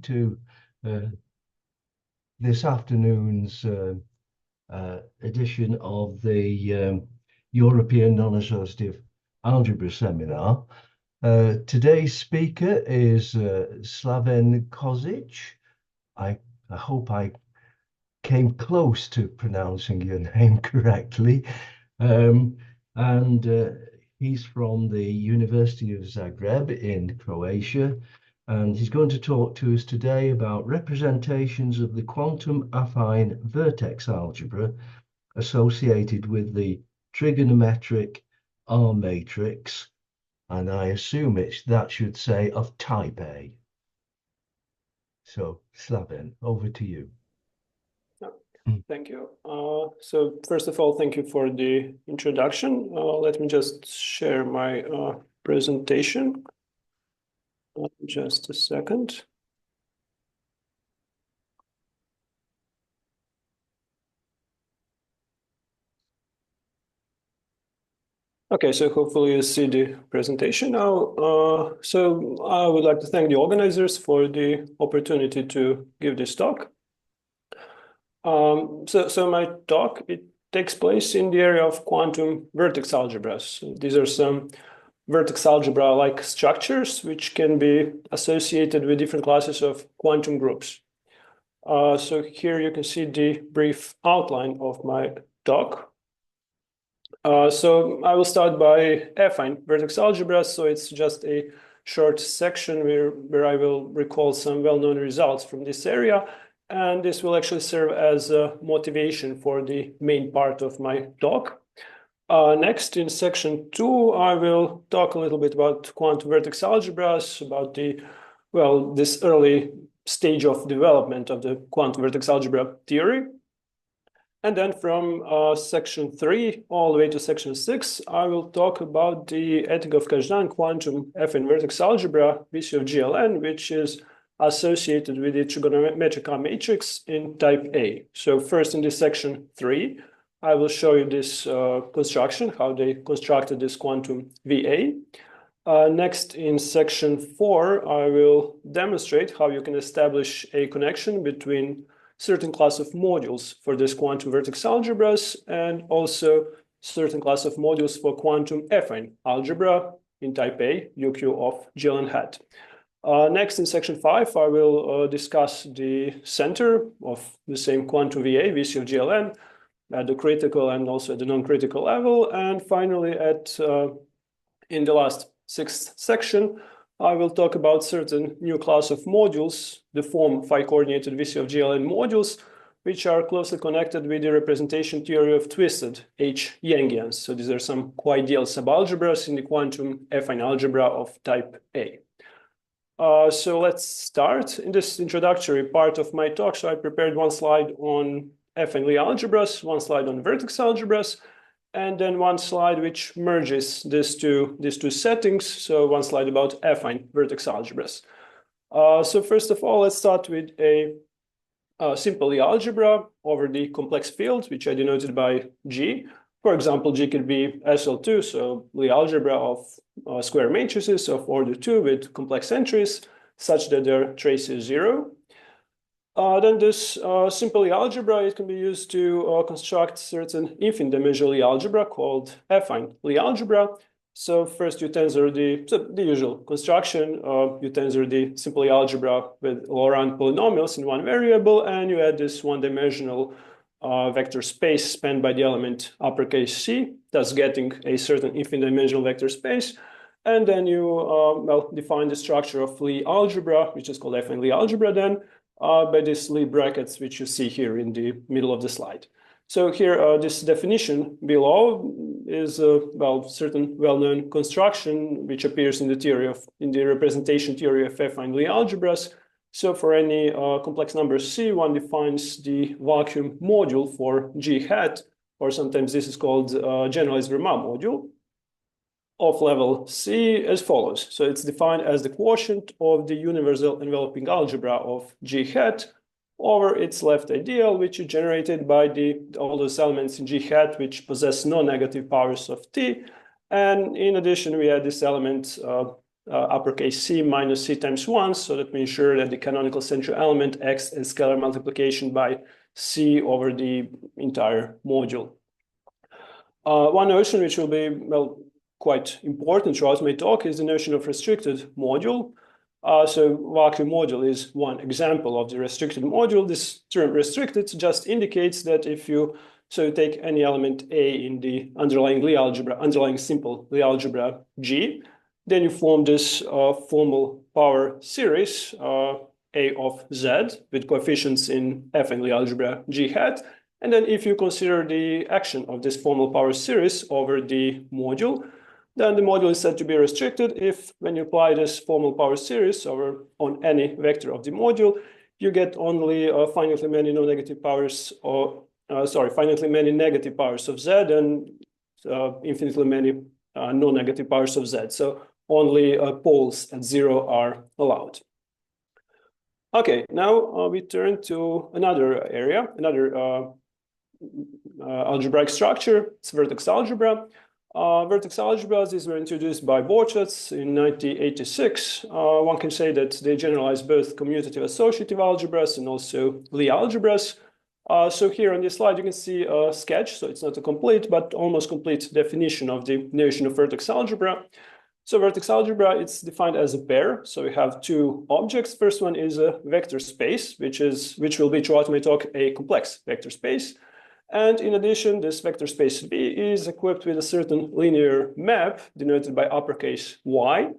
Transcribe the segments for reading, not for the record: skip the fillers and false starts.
to this afternoon's edition of the European Non-Associative Algebra Seminar. Today's speaker is Slaven Kožić. I hope I came close to pronouncing your name correctly. He's from the University of Zagreb in Croatia, and he's going to talk to us today about representations of the quantum affine vertex algebra associated with the trigonometric R matrix, and I assume that should say of type A. So, Slaven, over to you. Thank you. So first of all, thank you for the introduction. Let me just share my presentation. Just a second. Okay, so hopefully you see the presentation now. So I would like to thank the organizers for the opportunity to give this talk. So my talk, it takes place in the area of quantum vertex algebras. These are some vertex algebra-like structures which can be associated with different classes of quantum groups. So here you can see the brief outline of my talk. So I will start by affine vertex algebras. So it's just a short section where I will recall some well-known results from this area. And this will actually serve as a motivation for the main part of my talk. Next, in section 2, I will talk a little bit about quantum vertex algebras, about this early stage of development of the quantum vertex algebra theory. And then from section 3 all the way to section 6, I will talk about the Etingof Kazhdan quantum affine vertex algebra, VC of GLN, which is associated with the trigonometric R matrix in type A. So first in this section 3, I will show you this construction, how they constructed this quantum VA. Next in section 4, I will demonstrate how you can establish a connection between certain class of modules for this quantum vertex algebras and also certain class of modules for quantum affine algebra in type A, UQ of GLN hat. Next, in section 5, I will discuss the center of the same quantum VA, VC of GLN, at the critical and also at the non-critical level. And finally, in the last 6th section, I will talk about certain new class of modules, the form phi-coordinated VC of GLN modules, which are closely connected with the representation theory of twisted h-Yangians. So these are some co-ideal subalgebras in the quantum affine algebra of type A. So let's start. In this introductory part of my talk, so I prepared one slide on affine Lie algebras, one slide on vertex algebras, and then one slide which merges these two settings. So one slide about affine vertex algebras. So first of all, let's start with a simple Lie algebra over the complex field, which I denoted by G. For example, G could be SL2, so Lie algebra of square matrices of order 2 with complex entries such that their trace is 0. Then this simple Lie algebra, it can be used to construct certain infinite dimensional Lie algebra called affine Lie algebra. So first you tensor the usual construction, you tensor the simple Lie algebra with Laurent polynomials in one variable, and you add this one-dimensional vector space spanned by the element uppercase C, thus getting a certain infinite dimensional vector space. And then you define the structure of Lie algebra, which is called affine Lie algebra then, by these Lie brackets, which you see here in the middle of the slide. So here, this definition below is certain well-known construction which appears in the representation theory of affine Lie algebras. So for any complex number C, one defines the vacuum module for G hat, or sometimes this is called generalized Riemann module, of level C as follows. So it's defined as the quotient of the universal enveloping algebra of G hat over its left ideal, which is generated by all those elements in G hat which possess no negative powers of T. And in addition, we add this element uppercase C minus C times 1, so that we ensure that the canonical central element acts as scalar multiplication by C over the entire module. One notion which will be, well, quite important throughout my talk is the notion of restricted module. So vacuum module is one example of the restricted module. This term restricted just indicates that if you take any element A in the underlying Lie algebra, underlying simple Lie algebra G, then you form this formal power series A of Z with coefficients in affine Lie algebra G hat. And then if you consider the action of this formal power series over the module, then the module is said to be restricted if, when you apply this formal power series over on any vector of the module, you get only finitely many non-negative powers, or finitely many negative powers of Z and infinitely many non-negative powers of Z. So only poles at 0 are allowed. Okay, now we turn to another area, another algebraic structure. It's vertex algebra. Vertex algebras, these were introduced by Borchers in 1986. One can say that they generalize both commutative associative algebras and also Lie algebras. So here on this slide, you can see a sketch. So it's not a complete, but almost complete definition of the notion of vertex algebra. So vertex algebra, it's defined as a pair. So we have two objects. First one is a vector space, which will be throughout my talk a complex vector space. And in addition, this vector space V is equipped with a certain linear map denoted by uppercase Y.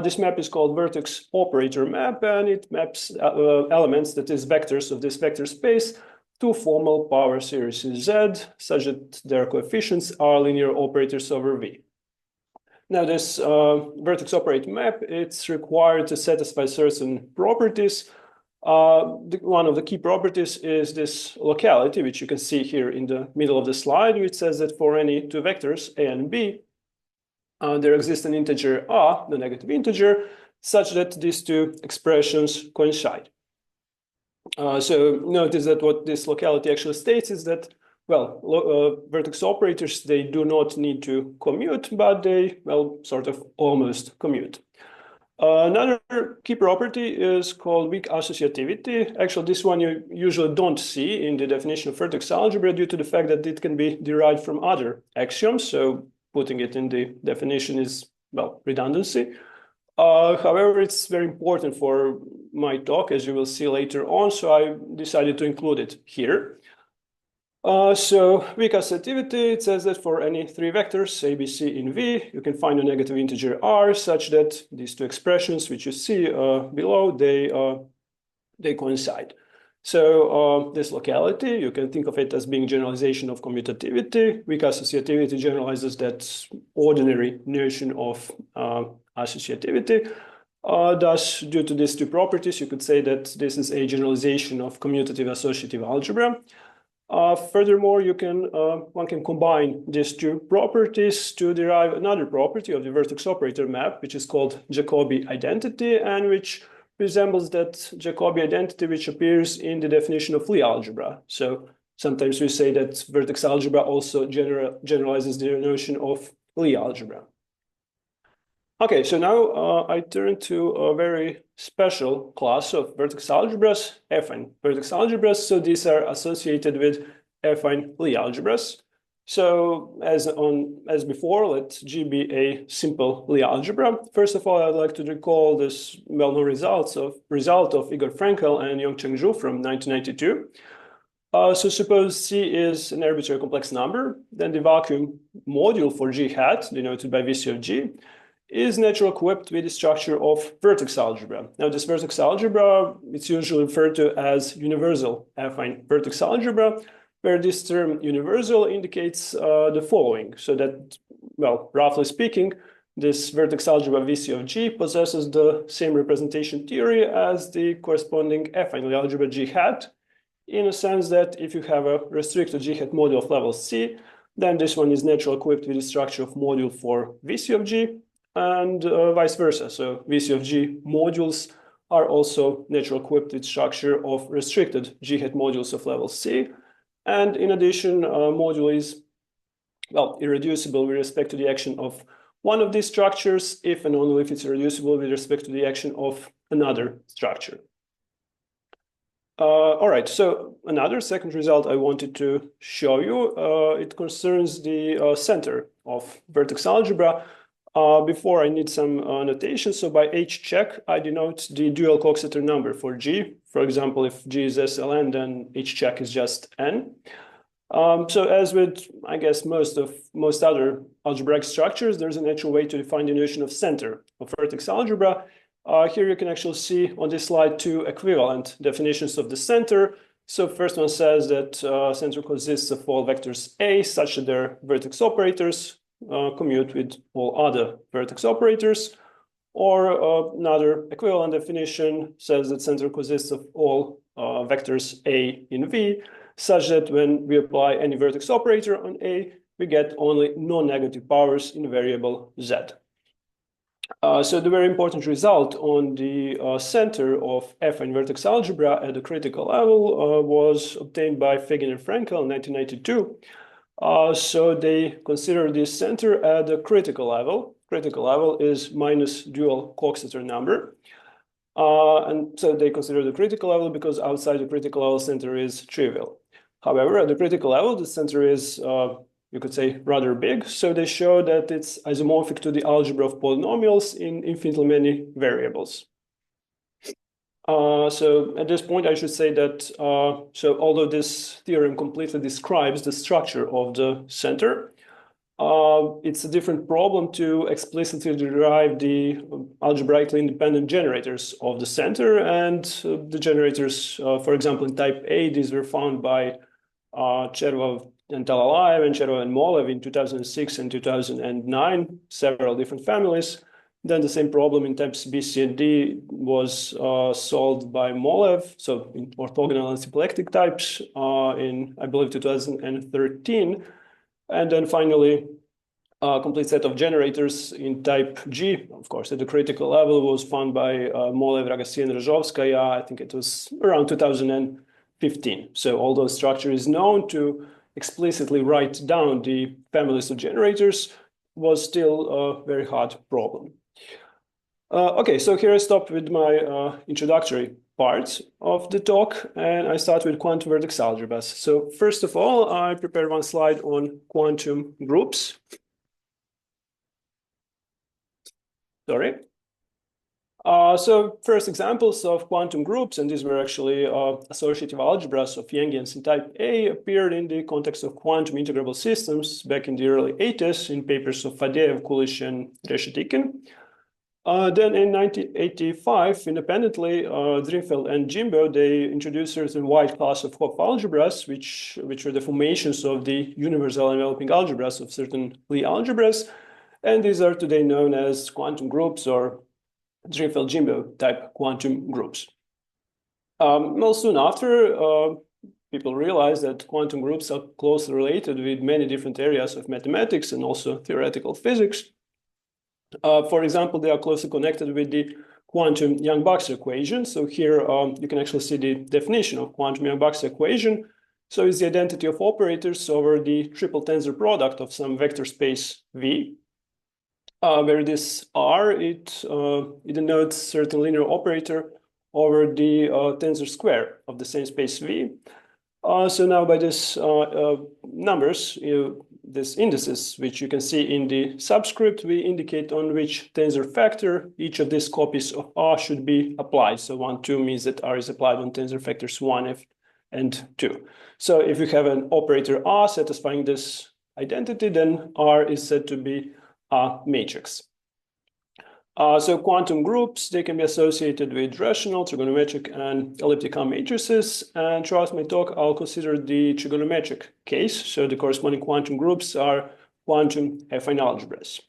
This map is called vertex operator map, and it maps elements, that is vectors of this vector space, to formal power series Z, such that their coefficients are linear operators over V. Now, this vertex operator map, it's required to satisfy certain properties. One of the key properties is this locality, which you can see here in the middle of the slide, which says that for any two vectors, A and B, there exists an integer A, the negative integer, such that these two expressions coincide. So notice that what this locality actually states is that, well, vertex operators, they do not need to commute, but they, well, sort of almost commute. Another key property is called weak associativity. Actually, this one you usually don't see in the definition of vertex algebra due to the fact that it can be derived from other axioms. So putting it in the definition is, well, redundancy. However, it's very important for my talk, as you will see later on, so I decided to include it here. So weak associativity, it says that for any three vectors, A, B, C in V, you can find a negative integer R such that these two expressions, which you see below, they coincide. So this locality, you can think of it as being generalization of commutativity. Weak associativity generalizes that ordinary notion of associativity. Thus, due to these two properties, you could say that this is a generalization of commutative associative algebra. Furthermore, one can combine these two properties to derive another property of the vertex operator map, which is called Jacobi identity, and which resembles that Jacobi identity which appears in the definition of Lie algebra. So sometimes we say that vertex algebra also generalizes the notion of Lie algebra. Okay, so now I turn to a very special class of vertex algebras, affine vertex algebras. So these are associated with affine Lie algebras. So as before, let G be a simple Lie algebra. First of all, I'd like to recall this well-known result of Igor Frankl and Yongcheng Zhu from 1992. So suppose C is an arbitrary complex number, then the vacuum module for G hat, denoted by VC of G, is naturally equipped with the structure of vertex algebra. Now, this vertex algebra, it's usually referred to as universal affine vertex algebra, where this term universal indicates the following. So that, well, roughly speaking, this vertex algebra VC of G possesses the same representation theory as the corresponding affine algebra G hat, in a sense that if you have a restricted G hat module of level C, then this one is naturally equipped with the structure of module for VC of G, and vice versa. So VC of G modules are also naturally equipped with structure of restricted G hat modules of level C. And in addition, module is, well, irreducible with respect to the action of one of these structures if and only if it's reducible with respect to the action of another structure. All right, so another second result I wanted to show you, it concerns the center of vertex algebra. Before I need some notation, so by h check, I denote the dual Coxeter number for G. For example, if G is SLN, then h check is just n. So as with, I guess, most other algebraic structures, there's an actual way to define the notion of center of vertex algebra. Here you can actually see on this slide two equivalent definitions of the center. So first one says that center consists of all vectors A such that their vertex operators commute with all other vertex operators. Or another equivalent definition says that center consists of all vectors A in V, such that when we apply any vertex operator on A, we get only non-negative powers in variable Z. So the very important result on the center of affine vertex algebra at the critical level was obtained by Fagin and Frankel in 1992. So they consider this center at the critical level. Critical level is minus dual Coxeter number. And so they consider the critical level because outside the critical level center is trivial. However, at the critical level, the center is, you could say, rather big. So they show that it's isomorphic to the algebra of polynomials in infinitely many variables. So at this point, I should say that, so although this theorem completely describes the structure of the center, it's a different problem to explicitly derive the algebraically independent generators of the center. And the generators, for example, in type A, these were found by Chervov and Talalayev and Chervov and Molev in 2006 and 2009, several different families. Then the same problem in types B, C, and D was solved by Molev, so in orthogonal and symplectic types in, I believe, 2013. And then finally, a complete set of generators in type G, of course, at the critical level was found by Molev, Ragassian, and Rozhovskaya. I think it was around 2015. So although structure is known to explicitly write down the families of generators, was still a very hard problem. Okay, so here I stop with my introductory part of the talk, and I start with quantum vertex algebras. So first of all, I prepared one slide on quantum groups. Sorry. So first examples of quantum groups, and these were actually associative algebras of Yangians in type A, appeared in the context of quantum integrable systems back in the early 80s in papers of Fadeev, Kulish, and Reshetikin. Then in 1985, independently, Drinfeld and Jimbo, they introduced a certain wide class of Hopf algebras, which were the formations of the universal enveloping algebras of certain Lie algebras. And these are today known as quantum groups or Drinfeld-Jimbo type quantum groups. Well, soon after, people realized that quantum groups are closely related with many different areas of mathematics and also theoretical physics. For example, they are closely connected with the quantum Yang-Box equation. So here you can actually see the definition of quantum Yang-Box equation. So it's the identity of operators over the triple tensor product of some vector space V, where this R, it denotes certain linear operator over the tensor square of the same space V. So now by this numbers, these indices, which you can see in the subscript, we indicate on which tensor factor each of these copies of R should be applied. So 1, 2 means that R is applied on tensor factors 1 and 2. So if you have an operator R satisfying this identity, then R is said to be a matrix. So quantum groups, they can be associated with rational, trigonometric, and elliptical matrices. And throughout my talk, I'll consider the trigonometric case. So the corresponding quantum groups are quantum affine algebras.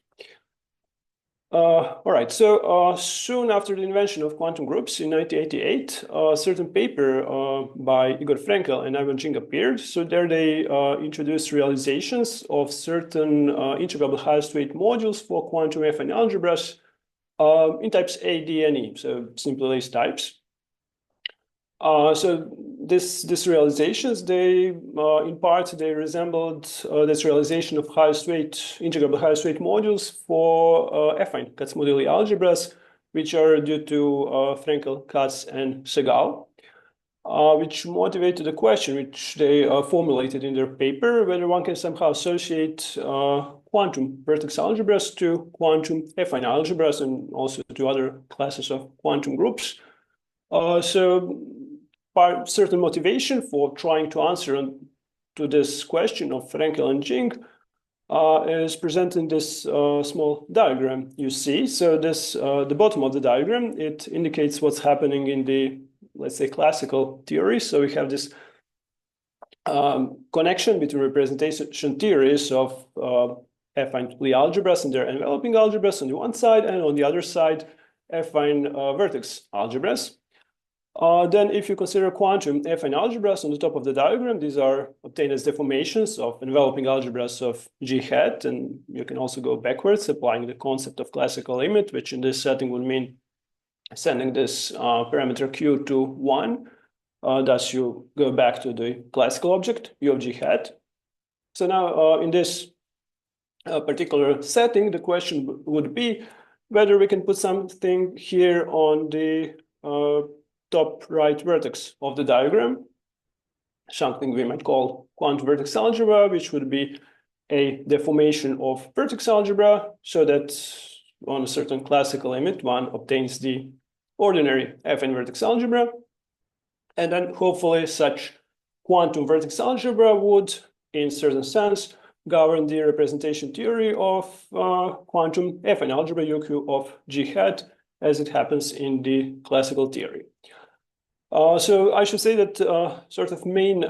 All right, so soon after the invention of quantum groups in 1988, a certain paper by Igor Frenkel and Ivan Jing appeared. So there they introduced realizations of certain integrable highest weight modules for quantum affine algebras in types A, D, and E, so simply list types. So these realizations, they in part they resembled this realization of highest weight integrable highest weight modules for affine Kac-Modelli algebras, which are due to Frenkel, Katz, and Segal, which motivated a question which they formulated in their paper, whether one can somehow associate quantum vertex algebras to quantum affine algebras and also to other classes of quantum groups. So certain motivation for trying to answer to this question of Frenkel and Jing is presented in this small diagram you see. So this the bottom of the diagram, it indicates what's happening in the, let's say, classical theory. So we have this connection between representation theories of affine Lie algebras and their enveloping algebras on the one side, and on the other side, affine vertex algebras. Then if you consider quantum affine algebras on the top of the diagram, these are obtained as deformations of enveloping algebras of G hat, and you can also go backwards, applying the concept of classical limit, which in this setting would mean sending this parameter Q to 1. Thus you go back to the classical object, U of G hat. So now in this particular setting, the question would be whether we can put something here on the top right vertex of the diagram, something we might call quantum vertex algebra, which would be a deformation of vertex algebra, so that on a certain classical limit, one obtains the ordinary affine vertex algebra. And then hopefully such quantum vertex algebra would, in certain sense, govern the representation theory of quantum affine algebra UQ of G hat, as it happens in the classical theory. So I should say that sort of main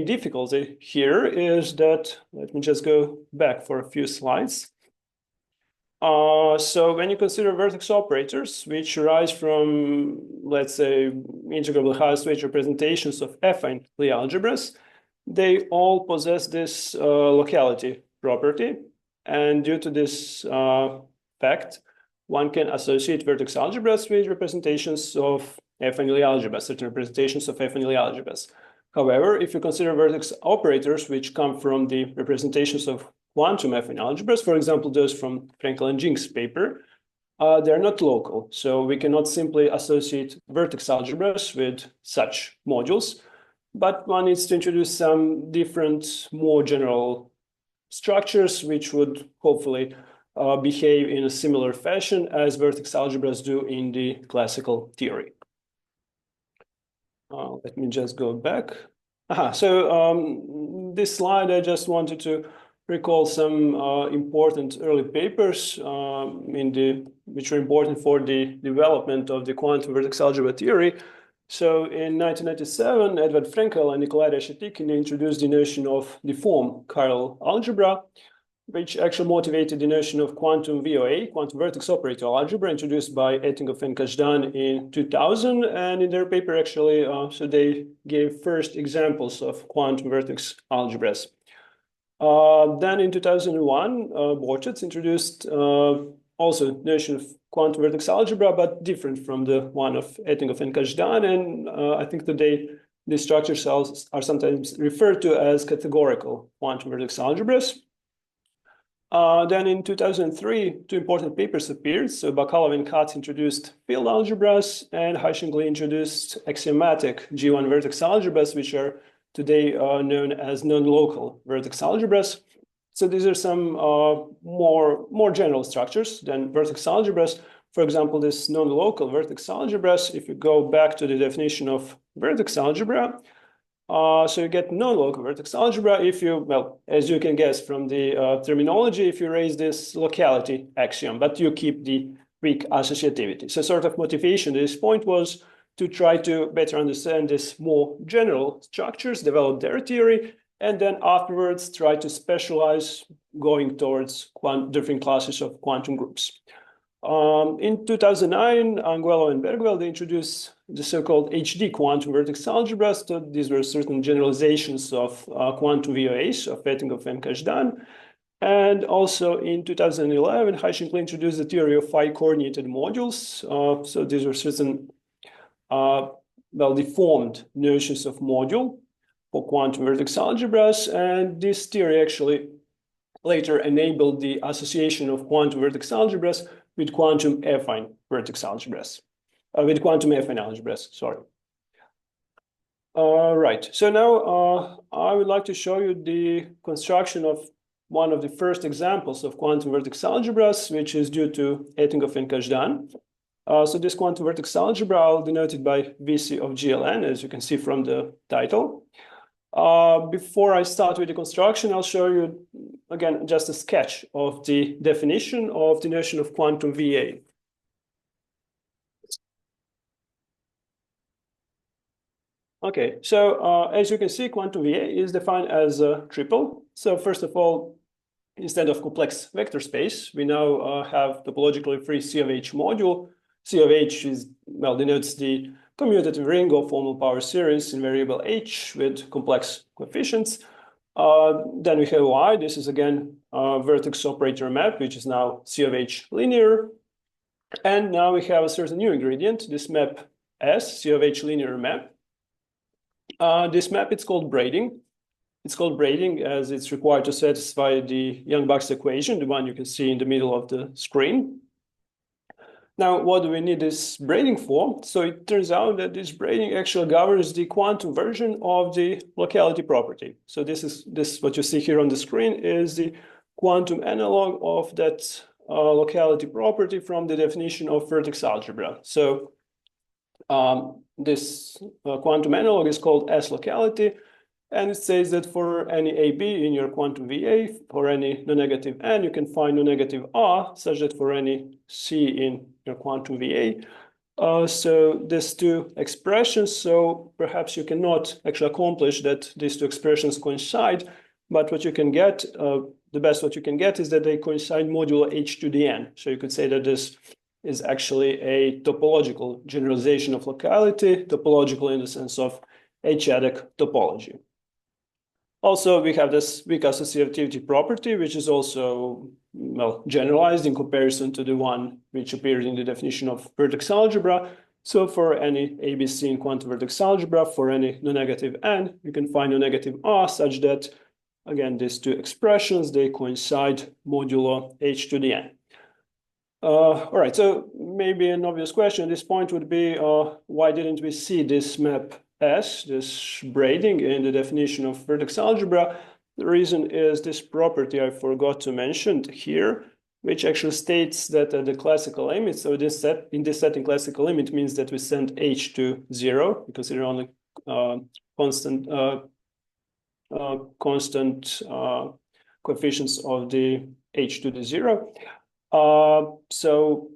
difficulty here is that, let me just go back for a few slides. So when you consider vertex operators, which arise from, let's say, integrable highest weight representations of affine Lie algebras, they all possess this locality property. And due to this fact, one can associate vertex algebras with representations of affine Lie algebras, certain representations of affine Lie algebras. However, if you consider vertex operators, which come from the representations of quantum affine algebras, for example, those from Frenkel and Jing's paper, they're not local. So we cannot simply associate vertex algebras with such modules, but one needs to introduce some different, more general structures, which would hopefully behave in a similar fashion as vertex algebras do in the classical theory. Let me just go back. So this slide, I just wanted to recall some important early papers which were important for the development of the quantum vertex algebra theory. So in 1997, Edward Frenkel and Nikolai Reshetikhin introduced the notion of the form chiral algebra, which actually motivated the notion of quantum VOA, quantum vertex operator algebra, introduced by Etingof and Kazhdan in 2000. And in their paper, actually, so they gave first examples of quantum vertex algebras. Then in 2001, Borchets introduced also notion of quantum vertex algebra, but different from the one of Etingof and Kazhdan. And I think today these structures are sometimes referred to as categorical quantum vertex algebras. Then in 2003, two important papers appeared. So Bakalov and Katz introduced field algebras, and H-Yangian introduced axiomatic G1 vertex algebras, which are today known as non-local vertex algebras. So these are some more general structures than vertex algebras. For example, this non-local vertex algebras, if you go back to the definition of vertex algebra, so you get non-local vertex algebra if you, well, as you can guess from the terminology, if you raise this locality axiom, but you keep the weak associativity. So sort of motivation at this point was to try to better understand this more general structures, develop their theory, and then afterwards try to specialize going towards different classes of quantum groups. In 2009, Anguello and Bergwell, they introduced the so-called HD quantum vertex algebras. So these were certain generalizations of quantum VOAs of Etingof and Kazhdan. And also in 2011, H-Yangian introduced the theory of phi-coordinated modules. So these were certain well-deformed notions of module for quantum vertex algebras, and this theory actually later enabled the association of quantum vertex algebras with quantum affine vertex algebras, with quantum affine algebras, sorry. Right, so now I would like to show you the construction of one of the first examples of quantum vertex algebras, which is due to Etingof and Kazhdan. So this quantum vertex algebra, I'll denote it by VC of GLN, as you can see from the title. Before I start with the construction, I'll show you, again, just a sketch of the definition of the notion of quantum VA. Okay, so as you can see, quantum VA is defined as a triple. So first of all, instead of complex vector space, we now have topologically free C of H module. C of H is, well, denotes the commutative ring of formal power series in variable H with complex coefficients. Then we have Y. This is again a vertex operator map, which is now C of H linear. And now we have a certain new ingredient, this map S, C of H linear map. This map, it's called braiding. It's called braiding as it's required to satisfy the Yang-Box equation, the one you can see in the middle of the screen. Now, what do we need this braiding for? So it turns out that this braiding actually governs the quantum version of the locality property. So this what you see here on the screen is the quantum analog of that locality property from the definition of vertex algebra. So this quantum analog is called S locality, and it says that for any AB in your quantum VA, for any non-negative N, you can find non-negative R, such that for any C in your quantum VA. So these two expressions, so perhaps you cannot actually accomplish that these two expressions coincide, but what you can get, the best what you can get is that they coincide modulo H to the N. So you could say that this is actually a topological generalization of locality, topological in the sense of h-adic topology. Also, we have this weak associativity property, which is also, well, generalized in comparison to the one which appears in the definition of vertex algebra. So for any ABC in quantum vertex algebra, for any non-negative N, you can find non-negative R such that, again, these two expressions, they coincide modulo H to the N. All right, so maybe an obvious question at this point would be, why didn't we see this map S, this braiding in the definition of vertex algebra? The reason is this property I forgot to mention here, which actually states that at the classical limit, so in this setting, classical limit means that we send H to 0, because there are only constant coefficients of the H to the 0. So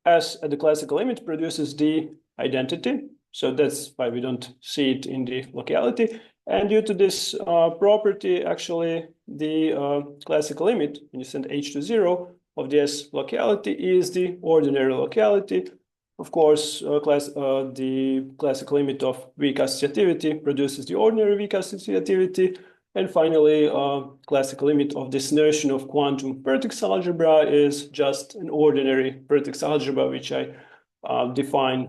S at the classical limit produces the identity. So that's why we don't see it in the locality. And due to this property, actually, the classical limit, when you send H to 0 of the S locality, is the ordinary locality. Of course, the classical limit of weak associativity produces the ordinary weak associativity. And finally, classical limit of this notion of quantum vertex algebra is just an ordinary vertex algebra, which I defined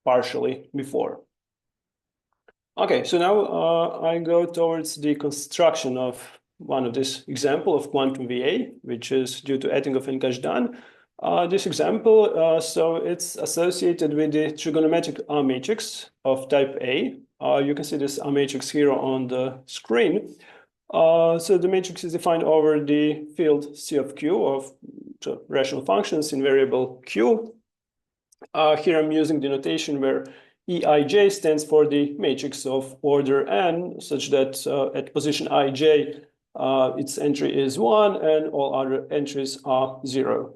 partially before. Okay, so now I go towards the construction of one of this example of quantum VA, which is due to Etingof and Kazhdan. This example, so it's associated with the trigonometric R matrix of type A. You can see this R matrix here on the screen. So the matrix is defined over the field C of Q of rational functions in variable Q. Here I'm using the notation where Eij stands for the matrix of order n, such that at position ij, its entry is 1 and all other entries are 0.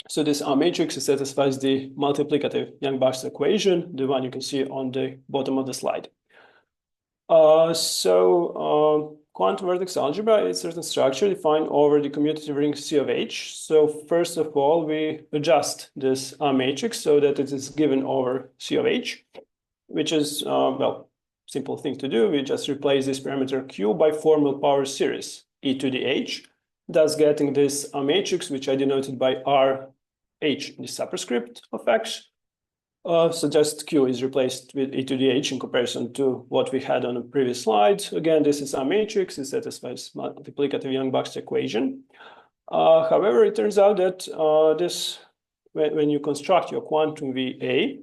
So this R matrix satisfies the multiplicative Yang-Box equation, the one you can see on the bottom of the slide. Quantum vertex algebra is a certain structure defined over the commutative ring C of H. So first of all, we adjust this R matrix so that it is given over C of H, which is, well, simple thing to do. We just replace this parameter Q by formal power series e to the H, thus getting this R matrix, which I denoted by RH in the superscript of X. So just Q is replaced with e to the h in comparison to what we had on the previous slide. Again, this is our matrix. It satisfies multiplicative Yang-Baxter equation. However, it turns out that when you construct your quantum VA,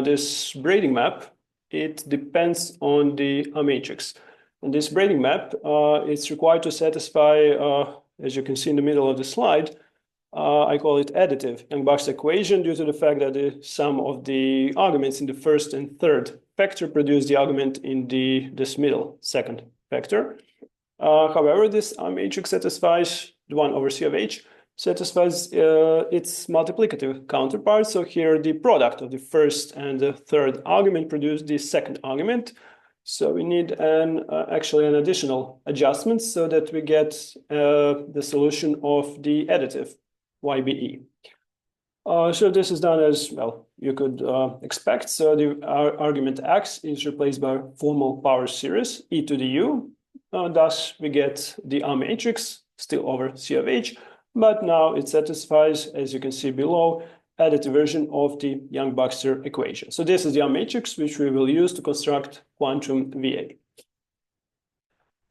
this braiding map, it depends on the matrix. And this braiding map, it's required to satisfy, as you can see in the middle of the slide, I call it additive Yang-Baxter equation due to the fact that the sum of the arguments in the first and third vector produce the argument in this middle second vector. However, this matrix satisfies the 1 over C of H satisfies its multiplicative counterpart. So here the product of the first and the third argument produce the second argument. So we need actually an additional adjustment so that we get the solution of the additive YBE. So this is done as, well, you could expect. So the argument X is replaced by formal power series e to the U. Thus, we get the R matrix still over C of H, but now it satisfies, as you can see below, additive version of the Yang-Baxter equation. So this is the R matrix, which we will use to construct quantum VA.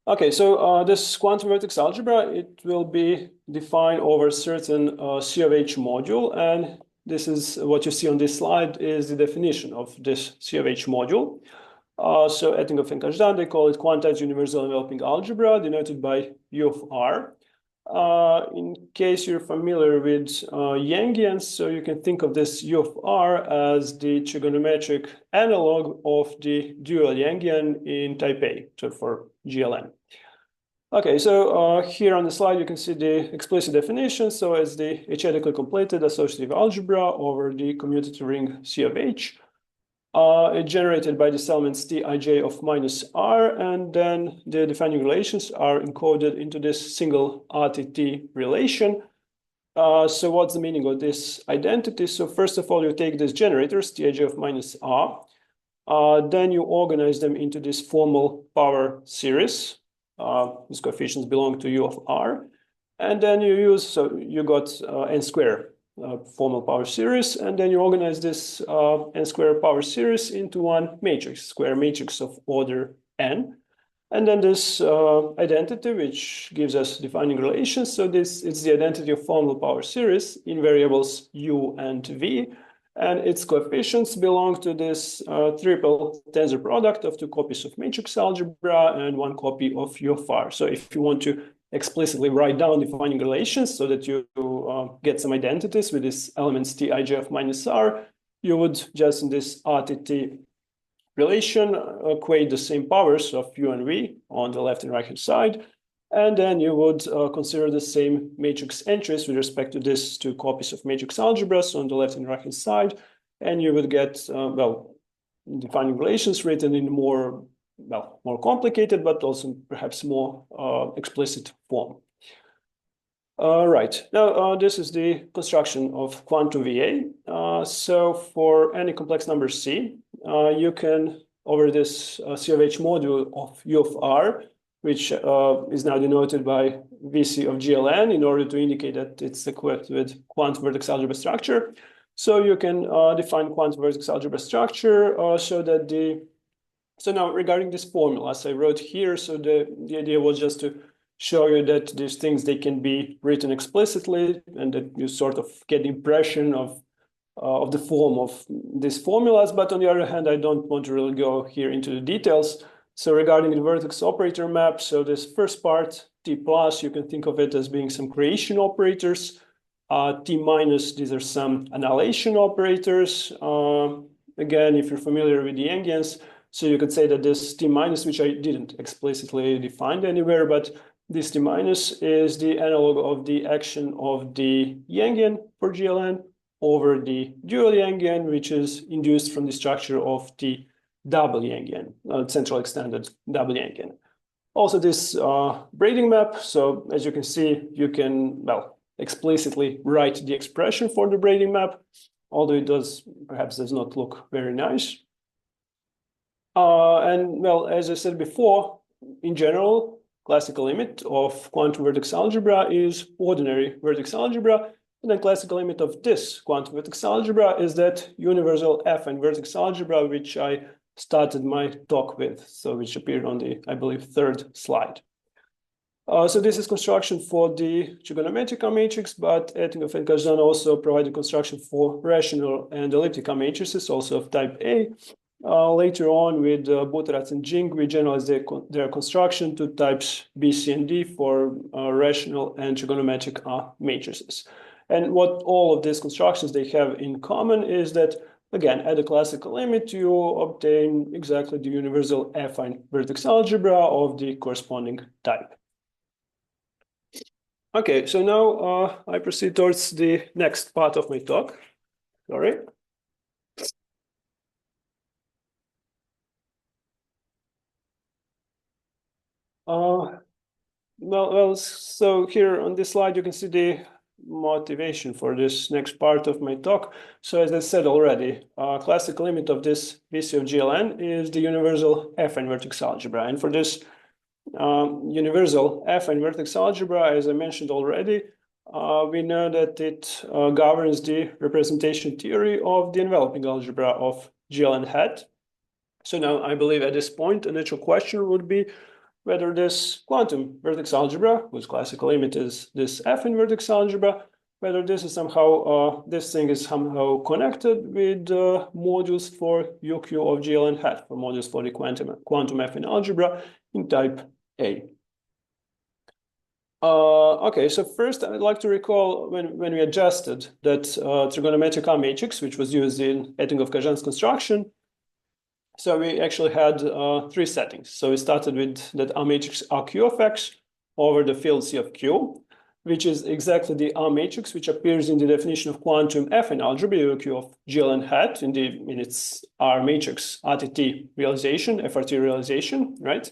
Okay, so this quantum vertex algebra, it will be defined over a certain C of H module, and this is what you see on this slide is the definition of this C of H module. So Etingof and Kazhdan, they call it quantized universal enveloping algebra, denoted by U of R. In case you're familiar with Yangians, so you can think of this U of R as the trigonometric analog of the dual Yangian in type A, so for GLN. Okay, so here on the slide, you can see the explicit definition. So as the h-adically completed associative algebra over the commutative ring C of H, generated by these elements Tij of minus R, and then the defining relations are encoded into this single RTT relation. So what's the meaning of this identity? So first of all, you take these generators, Tij of minus R, then you organize them into this formal power series. These coefficients belong to U of R, and then you use, so you got n square formal power series, and then you organize this n square power series into one matrix, square matrix of order n, and then this identity, which gives us defining relations. So this is the identity of formal power series in variables u and v, and its coefficients belong to this triple tensor product of two copies of matrix algebra and one copy of U of R. So if you want to explicitly write down defining relations so that you get some identities with these elements Tij of minus R, you would just in this RTT relation equate the same powers of U and V on the left and right hand side. And then you would consider the same matrix entries with respect to these two copies of matrix algebras on the left and right hand side. And you would get, well, defining relations written in more complicated, but also perhaps more explicit form. Right, now this is the construction of quantum VA. So for any complex number C, you can, over this C of H module of U of R, which is now denoted by VC of GLN in order to indicate that it's equipped with quantum vertex algebra structure. So you can define quantum vertex algebra structure so that so now regarding this formula, as I wrote here, so the idea was just to show you that these things, they can be written explicitly and that you sort of get the impression of the form of these formulas. But on the other hand, I don't want to really go here into the details. So regarding the vertex operator map, so this first part, T plus, you can think of it as being some creation operators. T minus, these are some annihilation operators. Again, if you're familiar with the Yangians, so you could say that this T minus, which I didn't explicitly define anywhere, but this T minus is the analog of the action of the Yangian for GLN over the dual Yangian, which is induced from the structure of the double Yangian, central extended double Yangian. Also this braiding map, so as you can see, you can, well, explicitly write the expression for the braiding map, although it perhaps does not look very nice. And well, as I said before, in general, classical limit of quantum vertex algebra is ordinary vertex algebra, And then classical limit of this quantum vertex algebra is that universal affine vertex algebra, which I started my talk with, so which appeared on the, I believe, third slide. So this is construction for the trigonometric matrix, but Etingof and Kazhdan also provided construction for rational and elliptic matrices, also of type A. Later on, with Buterat and Jing, we generalized their construction to types B, C, and D for rational and trigonometric matrices. And what all of these constructions they have in common is that, again, at the classical limit, you obtain exactly the universal affine vertex algebra of the corresponding type. Okay, so now I proceed towards the next part of my talk. Sorry. So here on this slide, you can see the motivation for this next part of my talk. So as I said already, classical limit of this VC of GLN is the universal affine vertex algebra. And for this universal affine vertex algebra, as I mentioned already, we know that it governs the representation theory of the enveloping algebra of GLN hat. So now I believe at this point, a natural question would be whether this quantum vertex algebra, whose classical limit is this affine vertex algebra, whether this is somehow, this thing is somehow connected with modules for UQ of GLN hat, for modules for the quantum affine algebra in type A. Okay, so first I'd like to recall when we adjusted that trigonometric matrix, which was used in Etingof Kazhdan's construction. So we actually had three settings. So we started with that matrix RQ of X over the field C of Q, which is exactly the matrix which appears in the definition of quantum affine algebra UQ of GLN hat in its R matrix RTT realization, FRT realization, right?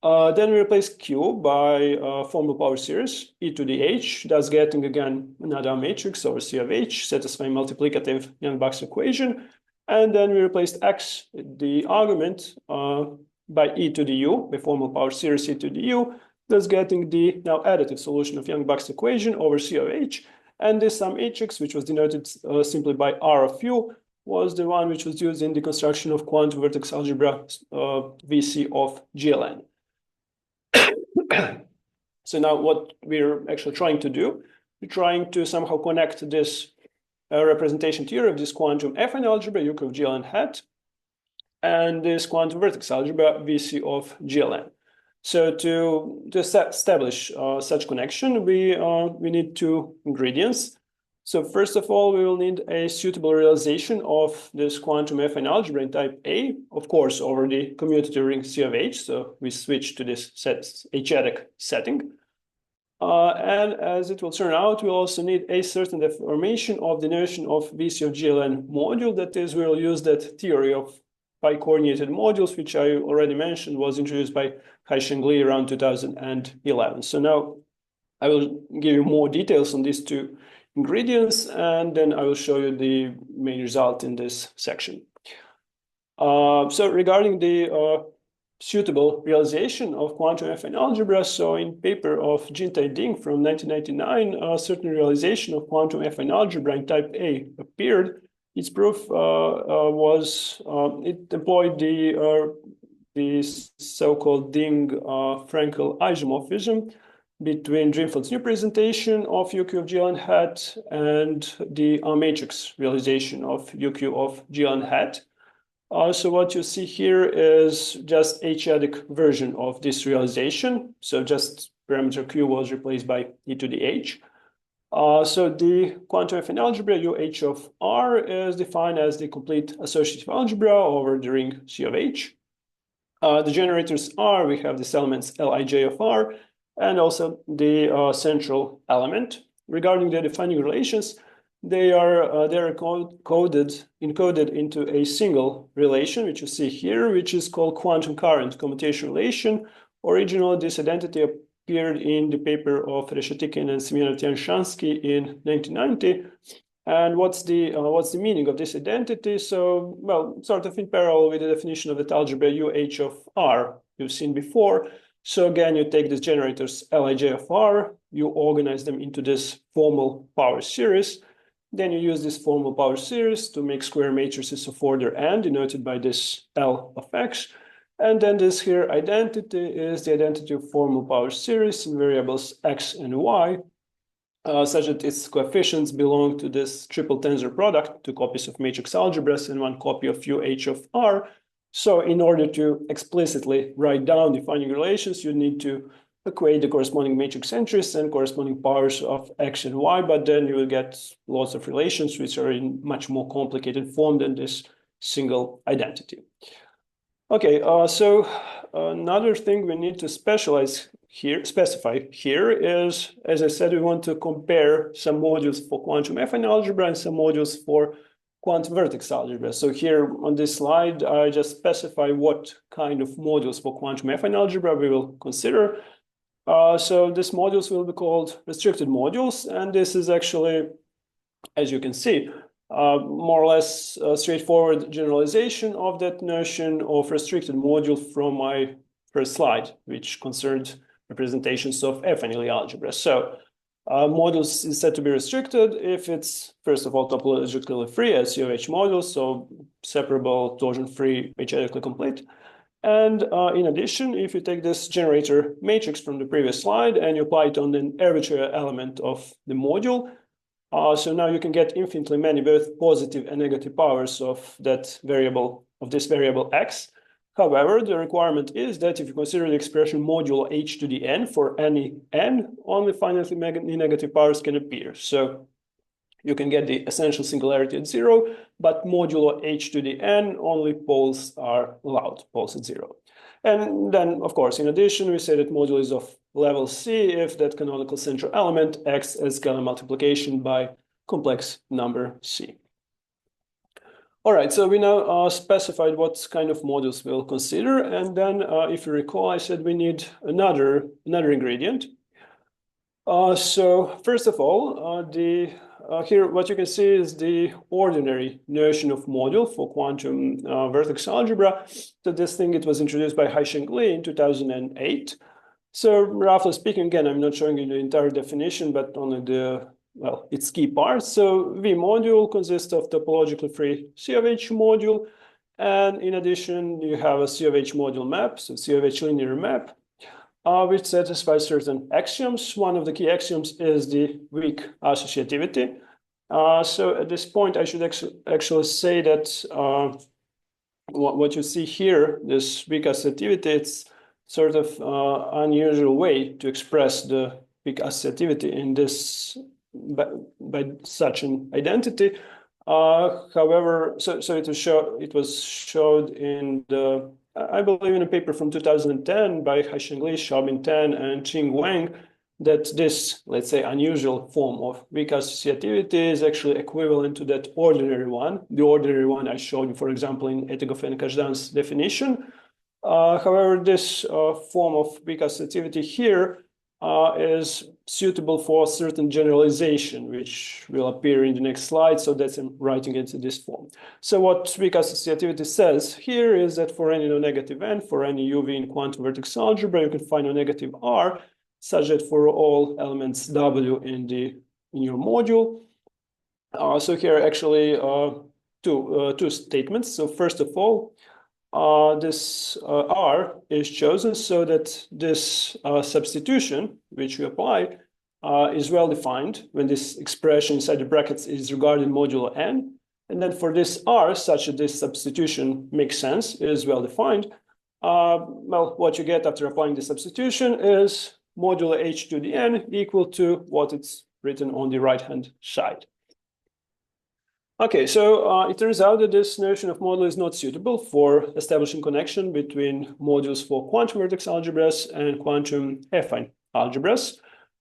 Then we replace Q by formal power series e to the h, thus getting again another matrix over C of h, satisfying multiplicative Yang-Baxter equation. And then we replaced X, the argument, by e to the u, by formal power series e to the u, thus getting the now additive solution of Yang-Baxter equation over C of h. And this matrix, which was denoted simply by R of u, was the one which was used in the construction of quantum vertex algebra VC of GLN. So now what we're actually trying to do, we're trying to somehow connect this representation theory of this quantum affine algebra UQ of GLN hat and this quantum vertex algebra VC of GLN. So to establish such connection, we need two ingredients. So first of all, we will need a suitable realization of this quantum affine algebra in type A, of course, over the commutative ring C of H. So we switch to this h-adic setting. And as it will turn out, we also need a certain deformation of the notion of VC of GLN module. That is, we'll use that theory of pi-coordinated modules, which I already mentioned was introduced by Li around 2011. So now I will give you more details on these two ingredients, and then I will show you the main result in this section. So regarding the suitable realization of quantum affine algebra, so in paper of Jintai Ding from 1999, a certain realization of quantum affine algebra in type A appeared. Its proof it employed the so-called Ding-Frankel isomorphism between Drinfield's new presentation of UQ of GLN hat and the matrix realization of UQ of GLN hat. So what you see here is just h-adic version of this realization. So just parameter Q was replaced by e to the h. So the quantum affine algebra UH of R is defined as the complete associative algebra over the ring C of H. The generators are, we have these elements Lij of R, and also the central element. Regarding the defining relations, they are encoded into a single relation, which you see here, which is called quantum current commutation relation. Originally, this identity appeared in the paper of Reshetikin and Semyonov-Tianshansky in 1990. And what's the meaning of this identity? So, well, sort of in parallel with the definition of the algebra UH of R you've seen before. So again, you take these generators Lij of R, you organize them into this formal power series. Then you use this formal power series to make square matrices of order n, denoted by this L of x. And then this here identity is the identity of formal power series in variables x and y, such that its coefficients belong to this triple tensor product, 2 copies of matrix algebras and 1 copy of UH of R. So in order to explicitly write down defining relations, you need to equate the corresponding matrix entries and corresponding powers of x and y, but then you will get lots of relations which are in much more complicated form than this single identity. Okay, so another thing we need to specify here is, as I said, we want to compare some modules for quantum affine algebra and some modules for quantum vertex algebra. So here on this slide, I just specify what kind of modules for quantum affine algebra we will consider. So these modules will be called restricted modules, and this is actually, as you can see, more or less a straightforward generalization of that notion of restricted module from my first slide, which concerned representations of affine algebra. So modules is said to be restricted if it's, first of all, topologically free as COH modules, so separable, torsion-free, mechanically complete. And in addition, if you take this generator matrix from the previous slide and you apply it on an arbitrary element of the module, so now you can get infinitely many both positive and negative powers of that variable, of this variable x. However, the requirement is that if you consider the expression modulo h to the n for any n, only finitely many negative powers can appear. So you can get the essential singularity at 0, but modulo h to the n, only poles are allowed, poles at 0. And then, of course, in addition, we say that modulo is of level C if that canonical central element acts as scalar multiplication by complex number C. All right, so we now specified what kind of modules we'll consider. And then, if you recall, I said we need another ingredient. So first of all, here what you can see is the ordinary notion of module for quantum vertex algebra. So this thing, it was introduced by Haisheng Li in 2008. So roughly speaking, again, I'm not showing you the entire definition, but only the, well, its key parts. So V module consists of topologically free COH module. And in addition, you have a COH module map, so COH linear map, which satisfies certain axioms. One of the key axioms is the weak associativity. So at this point, I should actually say that what you see here, this weak associativity, it's sort of unusual way to express the weak associativity in this by such an identity. However, so it was showed in the, I believe, in a paper from 2010 by Haisheng Li, Xiaobin Tan, and Qing Wang, that this, let's say, unusual form of weak associativity is actually equivalent to that ordinary one. The ordinary one I showed you, for example, in Etingof Kazhdan's definition. However, this form of weak associativity here is suitable for certain generalization, which will appear in the next slide. So that's I'm writing it in this form. So what weak associativity says here is that for any non-negative n, for any UV in quantum vertex algebra, you can find a negative R, such that for all elements W in your module. So here are actually two statements. So first of all, this R is chosen so that this substitution, which we apply, is well defined when this expression inside the brackets is regarded modulo n. And then for this R, such that this substitution makes sense, is well defined, well, what you get after applying the substitution is modulo h to the n equal to what it's written on the right-hand side. Okay, so it turns out that this notion of module is not suitable for establishing connection between modules for quantum vertex algebras and quantum affine algebras.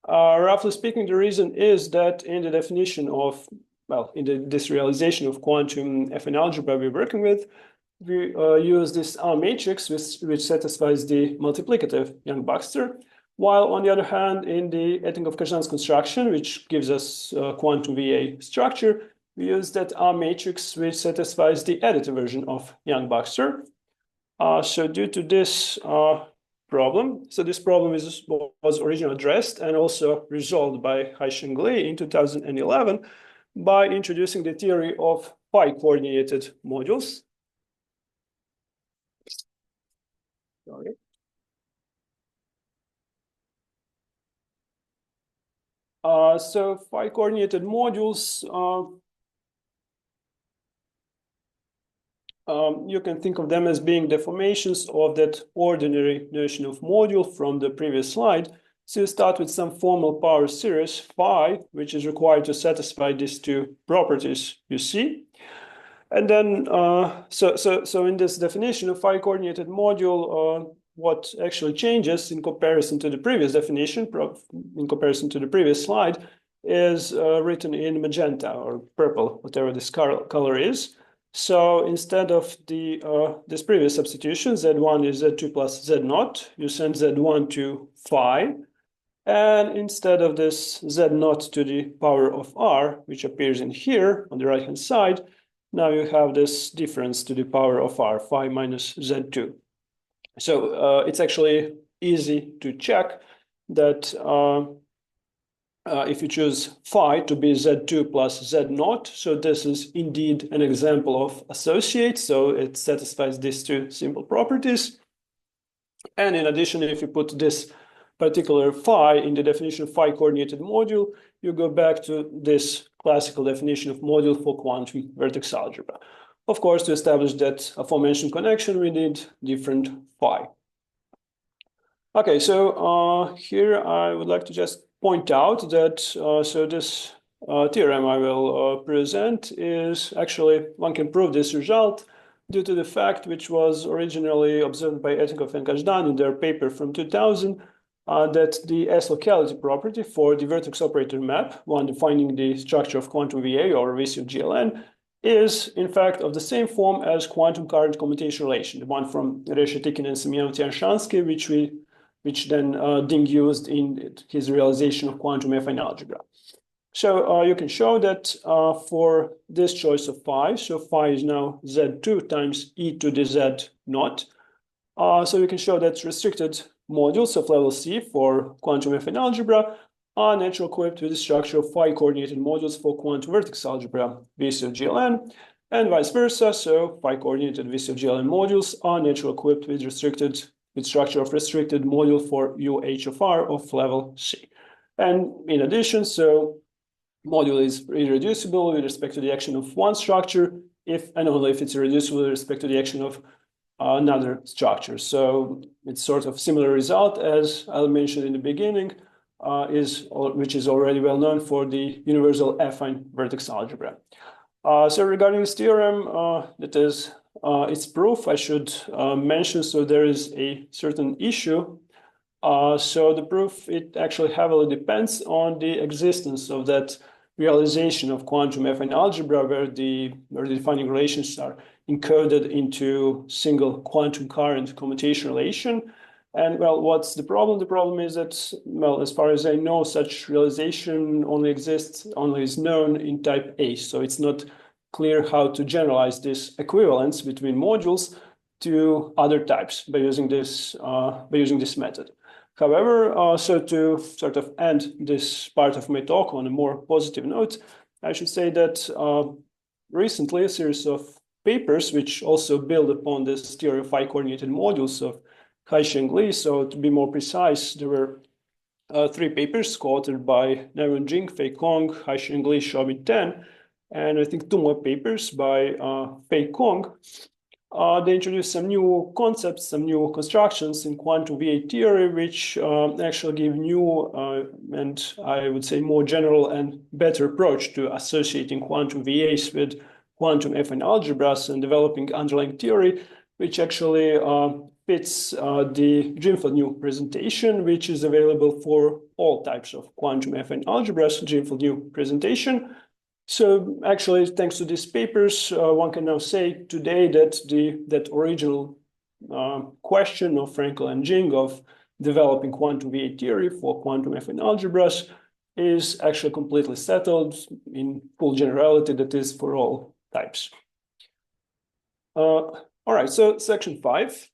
Roughly speaking, the reason is that in the definition of, well, in this realization of quantum affine algebra we're working with, we use this R matrix which satisfies the multiplicative Yang-Baxter, while on the other hand, in the Etingof Kazhdan's construction, which gives us quantum VA structure, we use that R matrix which satisfies the additive version of Yang-Baxter. So due to this problem. So this problem was originally addressed and also resolved by h-Yangian in 2011 by introducing the theory of phi-coordinated modules. Sorry. So phi-coordinated modules, you can think of them as being deformations of that ordinary notion of module from the previous slide. So you start with some formal power series phi, which is required to satisfy these two properties you see. And then, so in this definition of phi-coordinated module, what actually changes in comparison to the previous definition, in comparison to the previous slide, is written in magenta or purple, whatever this color is. So instead of this previous substitution, Z1 is Z2 plus Z0, you send Z1 to phi. And instead of this Z0 to the power of R, which appears in here on the right-hand side, now you have this difference to the power of R, phi minus Z2. So it's actually easy to check that if you choose phi to be Z2 plus Z0, so this is indeed an example of associate, so it satisfies these two simple properties. And in addition, if you put this particular phi in the definition of phi-coordinated module, you go back to this classical definition of module for quantum vertex algebra. Of course, to establish that aforementioned connection, we need different phi. Okay, so here I would like to just point out that so this theorem I will present is actually, one can prove this result due to the fact which was originally observed by Etingof and Kazhdan in their paper from 2000, that the S-locality property for the vertex operator map, one defining the structure of quantum VA or VC of GLN, is in fact of the same form as quantum current commutation relation, the one from Reshetikhin and Semyonov-Tianshansky, which then Ding used in his realization of quantum affine algebra. So you can show that for this choice of phi, so phi is now Z2 times e to the Z0. So you can show that restricted modules of level C for quantum affine algebra are naturally equipped with the structure of phi-coordinated modules for quantum vertex algebra, VC of GLN, and vice versa. So phi-coordinated VC of GLN modules are naturally equipped with structure of restricted module for UH of R of level C. And in addition, so module is irreducible with respect to the action of one structure, if and only if it's irreducible with respect to the action of another structure. So it's sort of similar result as I mentioned in the beginning, which is already well known for the universal affine vertex algebra. So regarding this theorem, that is its proof, I should mention, so there is a certain issue. So the proof, it actually heavily depends on the existence of that realization of quantum affine algebra where the defining relations are encoded into single quantum current commutation relation. And well, what's the problem? The problem is that, well, as far as I know, such realization only is known in type A. So it's not clear how to generalize this equivalence between modules to other types by using this method. However, so to sort of end this part of my talk on a more positive note, I should say that recently a series of papers which also build upon this theory of phi-coordinated modules of h-Yangian. So to be more precise, there were 3 papers co-authored by Nairun Jing, Fei Kong, h-Yangian, Xiaobin Tan, and I think 2 more papers by Fei Kong. They introduced some new concepts, some new constructions in quantum VA theory, which actually give new and I would say more general and better approach to associating quantum VAs with quantum affine algebras and developing underlying theory, which actually fits the Dreamfield new presentation, which is available for all types of quantum affine algebras, Dreamfield new presentation. So actually, thanks to these papers, one can now say today that that original question of Frankel and Jing of developing quantum VA theory for quantum affine algebras is actually completely settled in full generality, that is for all types. All right, so section 5.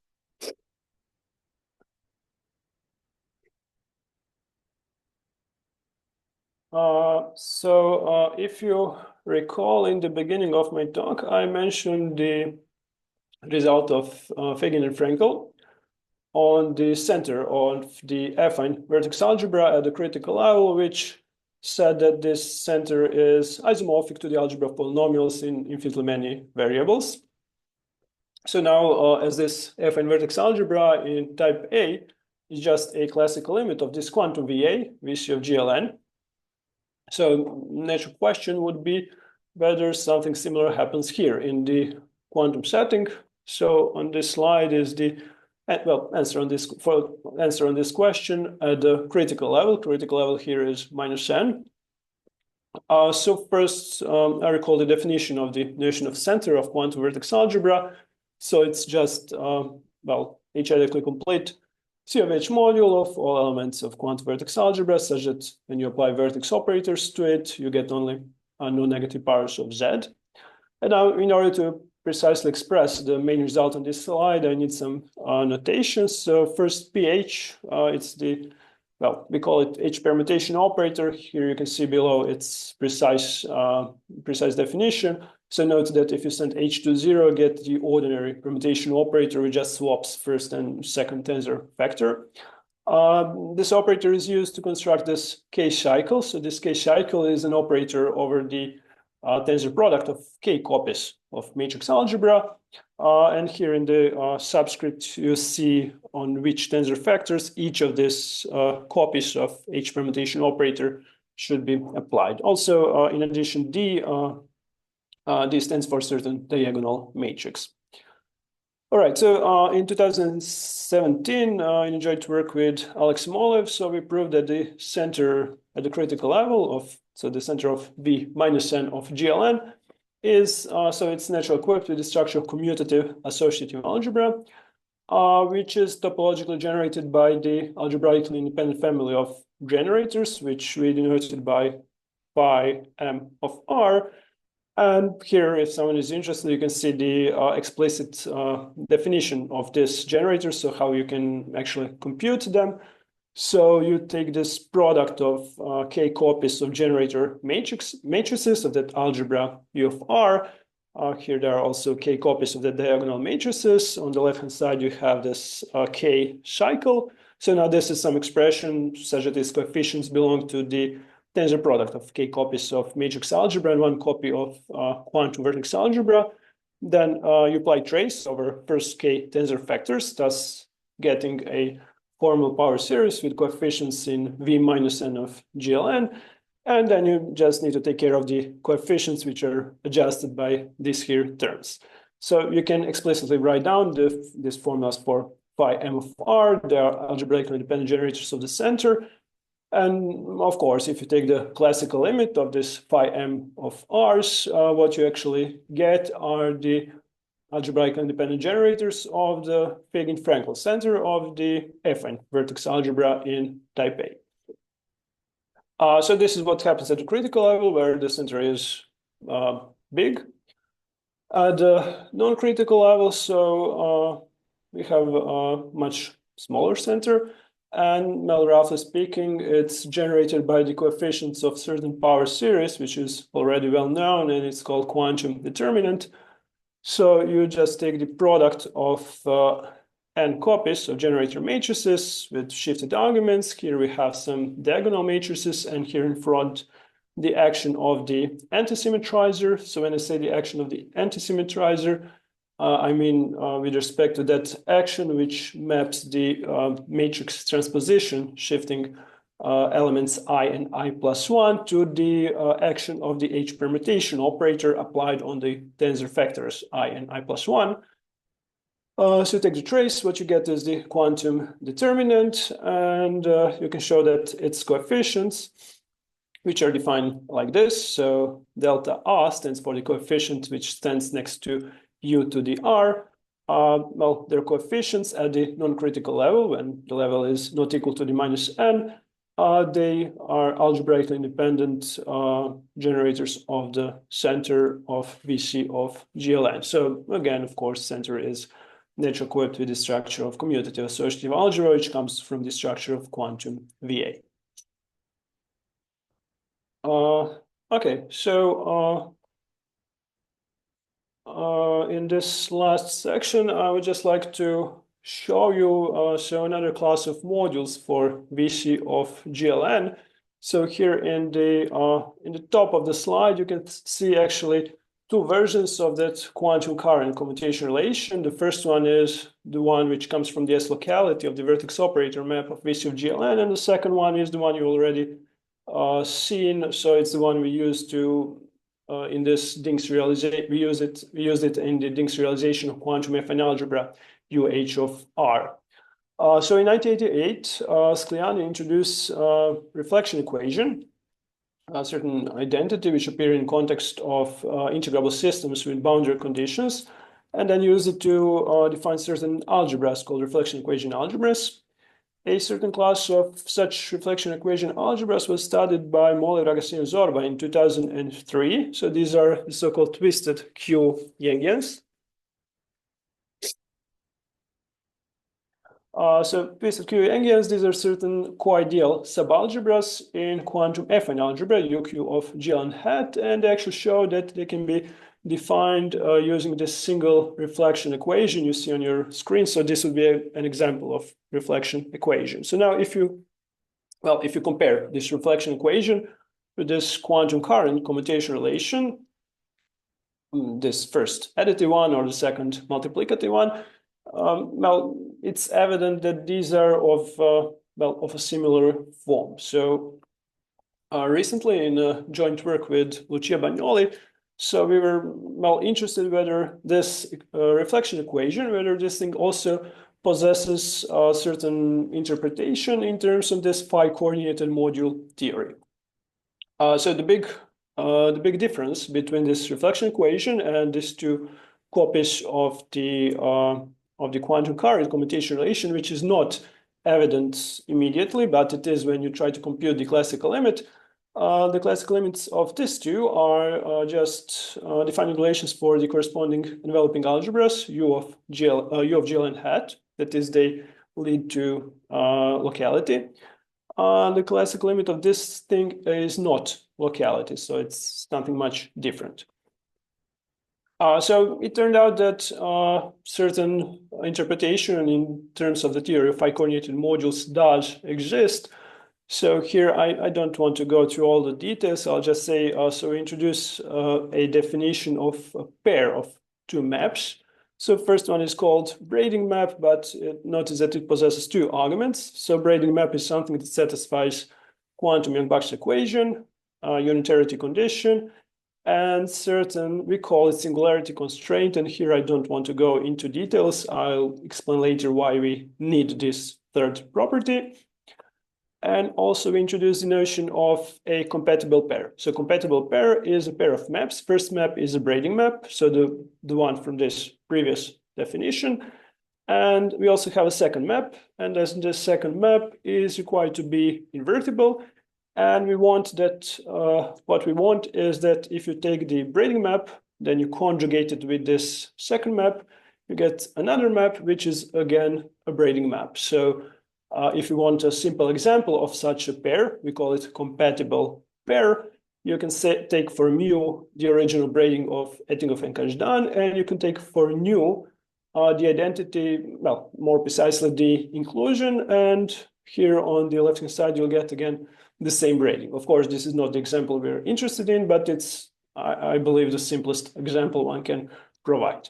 If you recall in the beginning of my talk, I mentioned the result of Fagin and Frenkel on the center of the affine vertex algebra at the critical level, which said that this center is isomorphic to the algebra of polynomials in infinitely many variables. So now, as this affine vertex algebra in type A is just a classical limit of this quantum VA, VC of GLN. So natural question would be whether something similar happens here in the quantum setting. So on this slide is the answer on this question at the critical level. Critical level here is -n. So first, I recall the definition of the notion of center of quantum vertex algebra. So it's just h-adically complete C of H module of all elements of quantum vertex algebra, such that when you apply vertex operators to it, you get only non-negative powers of Z. And now, in order to precisely express the main result on this slide, I need some notations. So first, pH, it's the, we call it H permutation operator. Here you can see below its precise definition. So note that if you send H to 0, get the ordinary permutation operator, which just swaps first and second tensor factor. This operator is used to construct this K-cycle. So this K-cycle is an operator over the tensor product of K copies of matrix algebra. And here in the subscript, you see on which tensor factors each of these copies of H permutation operator should be applied. Also, in addition, D stands for certain diagonal matrix. All right, so in 2017, I enjoyed to work with Alex Molev. So we proved that the center at the critical level of, so the center of V minus n of GLN is, so it's naturally equipped with the structure of commutative associative algebra, which is topologically generated by the algebraically independent family of generators, which we denoted by phi m of R. And here, if someone is interested, you can see the explicit definition of this generator, so how you can actually compute them. So you take this product of K copies of generator matrices of that algebra U of R. Here there are also K copies of the diagonal matrices. On the left-hand side, you have this K cycle. So now this is some expression such that its coefficients belong to the tensor product of K copies of matrix algebra and one copy of quantum vertex algebra. Then you apply trace over first K tensor factors, thus getting a formal power series with coefficients in V minus n of GLN. And then you just need to take care of the coefficients which are adjusted by these here terms. So you can explicitly write down these formulas for phi m of R. They are algebraically independent generators of the center. And of course, if you take the classical limit of this phi m of R's, what you actually get are the algebraically independent generators of the Fagin-Frenkel center of the affine vertex algebra in type A. So this is what happens at the critical level, where the center is big. At the non-critical level, so we have a much smaller center. And roughly speaking, it's generated by the coefficients of certain power series, which is already well known, and it's called quantum determinant. So you just take the product of n copies of generator matrices with shifted arguments. Here we have some diagonal matrices, and here in front, the action of the antisymmetrizer. So when I say the action of the antisymmetrizer, I mean with respect to that action which maps the matrix transposition, shifting elements I and I plus 1 to the action of the H permutation operator applied on the tensor factors I and I plus 1. So you take the trace, what you get is the quantum determinant, and you can show that its coefficients, which are defined like this. So delta R stands for the coefficient which stands next to U to the R. Well, their coefficients at the non-critical level, when the level is not equal to the minus n, they are algebraically independent generators of the center of VC of GLN. So again, of course, center is naturally equipped with the structure of commutative associative algebra, which comes from the structure of quantum VA. Okay, so in this last section, I would just like to show you another class of modules for VC of GLN. So here in the top of the slide, you can see actually two versions of that quantum current commutation relation. The first one is the one which comes from the S locality of the vertex operator map of VC of GLN, and the second one is the one you already seen. So it's the one we use to in this Ding's realization. We used it in the Ding's realization of quantum affine algebra UH of R. So in 1988, Scliani introduced reflection equation, a certain identity which appear in context of integrable systems with boundary conditions, and then use it to define certain algebras called reflection equation algebras. A certain class of such reflection equation algebras was studied by Molev, and Zorba in 2003. So these are the so-called twisted Q Yangians. So twisted Q Yangians, these are certain co-ideal subalgebras in quantum affine algebra, UQ of GLN hat, and they actually show that they can be defined using this single reflection equation you see on your screen. So this would be an example of reflection equation. So now if you compare this reflection equation with this quantum current commutation relation, this first additive one or the second multiplicative one, well, it's evident that these are of a similar form. So recently in a joint work with Lucia Bagnoli, so we were interested whether this reflection equation, whether this thing also possesses a certain interpretation in terms of this phi coordinated module theory. So the big difference between this reflection equation and these two copies of the quantum current commutation relation, which is not evident immediately, but it is when you try to compute the classical limit. The classical limits of these two are just defining relations for the corresponding enveloping algebras, U of GLN hat, that is, they lead to locality. The classical limit of this thing is not locality, so it's something much different. So it turned out that certain interpretation in terms of the theory of phi coordinated modules does exist. So here I don't want to go through all the details. I'll just say, so we introduce a definition of a pair of two maps. So first one is called braiding map, but notice that it possesses two arguments. So braiding map is something that satisfies quantum Yang-Baksh equation, unitarity condition, and certain, we call it singularity constraint. And here I don't want to go into details. I'll explain later why we need this third property. And also we introduce the notion of a compatible pair. So compatible pair is a pair of maps. First map is a braiding map, so the one from this previous definition. And we also have a second map, and as the second map is required to be invertible. And we want that, what we want is that if you take the braiding map, then you conjugate it with this second map, you get another map, which is again a braiding map. So if you want a simple example of such a pair, we call it compatible pair. You can take for mu the original braiding of Etingof and Kazhdan, and you can take for nu the identity, well, more precisely the inclusion. And here on the left-hand side, you'll get again the same braiding. Of course, this is not the example we're interested in, but it's, I believe, the simplest example one can provide.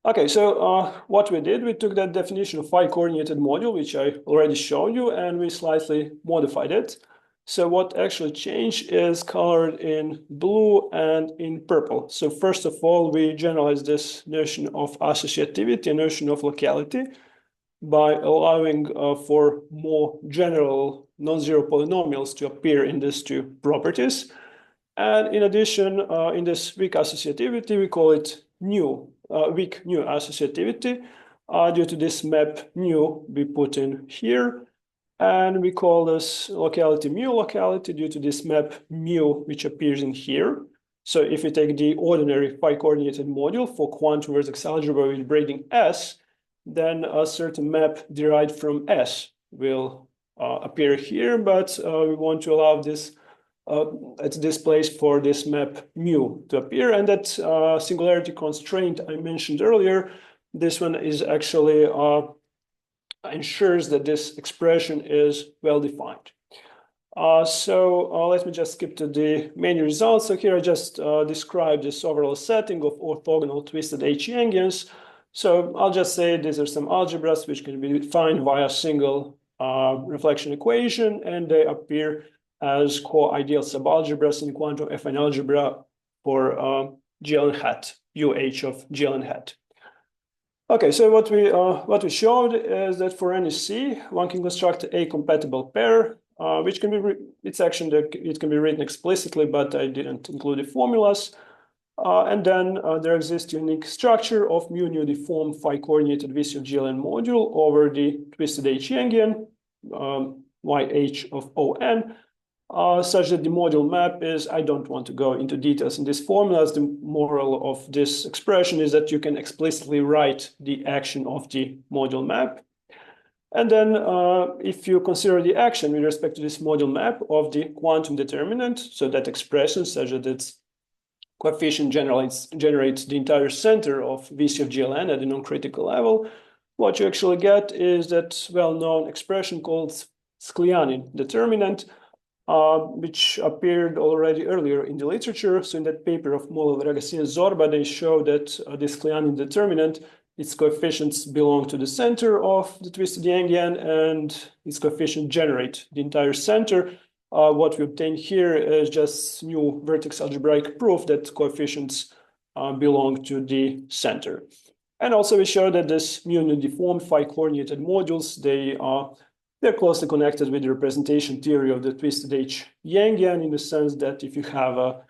Okay, so what we did, we took that definition of phi coordinated module, which I already showed you, and we slightly modified it. So what actually changed is colored in blue and in purple. So first of all, we generalized this notion of associativity, a notion of locality, by allowing for more general non-zero polynomials to appear in these two properties. And in addition, in this weak associativity, we call it weak nu associativity due to this map nu we put in here. And we call this locality mu locality due to this map mu, which appears in here. So if you take the ordinary phi coordinated module for quantum vertex algebra with braiding S, then a certain map derived from S will appear here, but we want to allow this at this place for this map mu to appear. And that singularity constraint I mentioned earlier, this one is actually ensures that this expression is well defined. So let me just skip to the main results. So here I just described this overall setting of orthogonal twisted h-Yangians. So I'll just say these are some algebras which can be defined via a single reflection equation, and they appear as co-ideal subalgebras in quantum affine algebra for GLN hat, UH of GLN hat. Okay, so what we showed is that for any C, one can construct a compatible pair, which can be it can be written explicitly, but I didn't include the formulas. And then there exists unique structure of mu nu deformed phi coordinated VC GLN module over the twisted h-Yangian, YH of ON, such that the module map is, I don't want to go into details in these formulas. The moral of this expression is that you can explicitly write the action of the module map. And then if you consider the action with respect to this module map of the quantum determinant, so that expression such that its coefficient generates the entire center of VC of GLN at the non-critical level, what you actually get is that well-known expression called Sklianin determinant, which appeared already earlier in the literature. So in that paper of Molev, Ragasin, Zorba, they show that this Sklianin determinant, its coefficients belong to the center of the twisted Yangian, and its coefficient generate the entire center. What we obtain here is just new vertex algebraic proof that coefficients belong to the center. And also we show that this mu deformed phi coordinated modules, they're closely connected with the representation theory of the twisted h-Yangian, in the sense that if you have a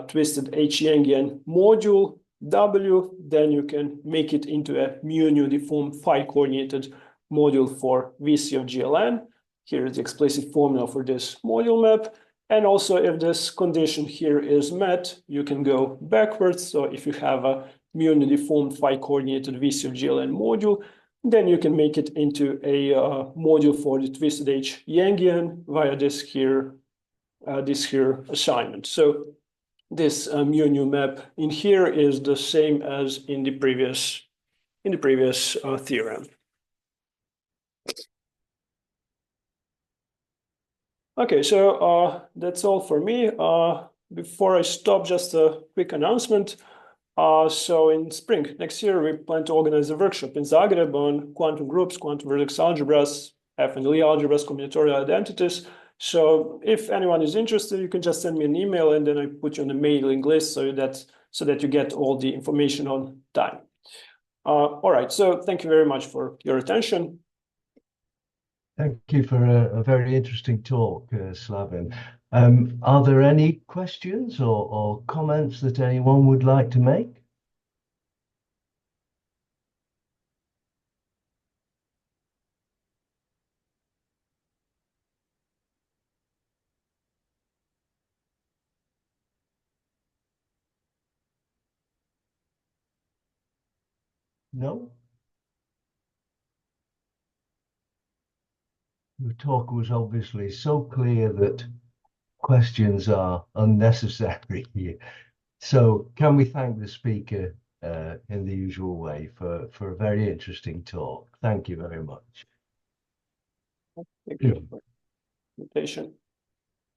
twisted h-Yangian module W, then you can make it into a mu deformed phi coordinated module for VC of GLN. Here is the explicit formula for this module map. And also if this condition here is met, you can go backwards. So if you have a mu deformed phi coordinated VC of GLN module, then you can make it into a module for the twisted h-Yangian via this here assignment. So this mu nu map in here is the same as in the previous theorem. Okay, so that's all for me. Before I stop, just a quick announcement. So in spring next year, we plan to organize a workshop in Zagreb on quantum groups, quantum vertex algebras, F and Lie algebras, combinatorial identities. So if anyone is interested, you can just send me an email, and then I put you on the mailing list so that you get all the information on time. All right, so thank you very much for your attention. Thank you for a very interesting talk, Slaven. Are there any questions or comments that anyone would like to make? No? The talk was obviously so clear that questions are unnecessary here. So can we thank the speaker in the usual way for a very interesting talk? Thank you very much. Thank you for the invitation.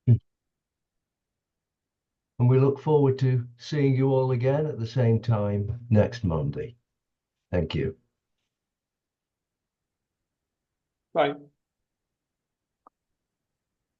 And we look forward to seeing you all again at the same time next Monday. Thank you. Bye.